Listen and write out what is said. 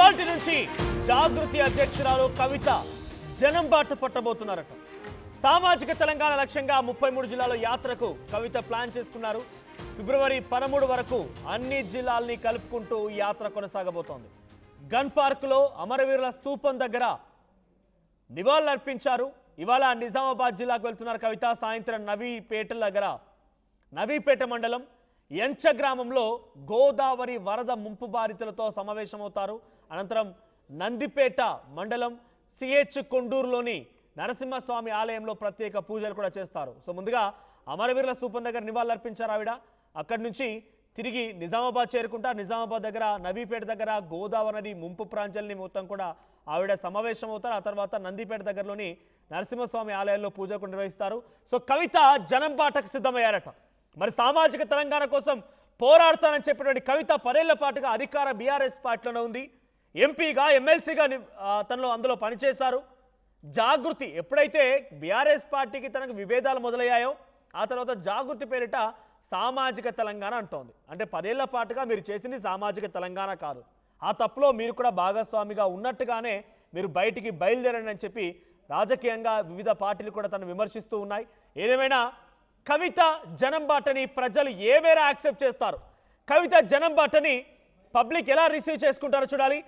ఇవాల్టి నుంచి జాగృతి అధ్యక్షురాలు కవిత జనం బాట పట్టబోతున్నారట. సామాజిక తెలంగాణ లక్ష్యంగా 33 జిల్లాల యాత్రకు కవిత ప్లాన్ చేసుకున్నారు. ఫిబ్రవరి 13 వరకు అన్ని జిల్లాల్ని కలుపుకుంటూ యాత్ర కొనసాగబోతోంది. గన్ పార్కులో అమరవీరుల స్తూపం దగ్గర నివాళులర్పించారు. ఇవాళ నిజామాబాద్ జిల్లాకు వెళ్తున్నారు కవిత. సాయంత్రం నవీపేట మండలం ఎంచ గ్రామంలో గోదావరి వరద ముంపు బాధితులతో సమావేశమవుతారు. అనంతరం నందిపేట మండలం సిహెచ్ కొండూరులోని నరసింహస్వామి ఆలయంలో ప్రత్యేక పూజలు కూడా చేస్తారు. సో ముందుగా అమరవీరుల స్తూపం దగ్గర నివాళులర్పించారు ఆవిడ. అక్కడి నుంచి తిరిగి నిజామాబాద్ చేరుకుంటారు. నిజామాబాద్ దగ్గర నవీపేట దగ్గర గోదావరి నది ముంపు ప్రాంతాలని మొత్తం కూడా ఆవిడ సమావేశం అవుతారు. ఆ తర్వాత నందిపేట దగ్గరలోని నరసింహస్వామి ఆలయంలో పూజలు నిర్వహిస్తారు. సో కవిత జనం బాటకు సిద్ధమయ్యారట. మరి సామాజిక తెలంగాణ కోసం పోరాడతానని చెప్పినటువంటి కవిత 10 ఏళ్ల పాటుగా అధికార బీఆర్ఎస్ పార్టీలోనే ఉంది. ఎంపీగా ఎమ్మెల్సీగా తనలో అందులో పనిచేశారు. జాగృతి ఎప్పుడైతే బీఆర్ఎస్ పార్టీకి తనకు విభేదాలు మొదలయ్యాయో ఆ తర్వాత జాగృతి పేరిట సామాజిక తెలంగాణ అంటోంది. అంటే 10 ఏళ్ల పాటుగా మీరు చేసింది సామాజిక తెలంగాణ కాదు, ఆ తప్పులో మీరు కూడా భాగస్వామిగా ఉన్నట్టుగానే మీరు బయటికి బయలుదేరండి అని చెప్పి రాజకీయంగా వివిధ పార్టీలు కూడా తను విమర్శిస్తూ ఉన్నాయి. ఏదేమైనా కవిత జనం బాటని ప్రజలు ఏ మేర యాక్సెప్ట్ చేస్తారు, కవిత జనం బాటని పబ్లిక్ ఎలా రిసీవ్ చేసుకుంటారో చూడాలి.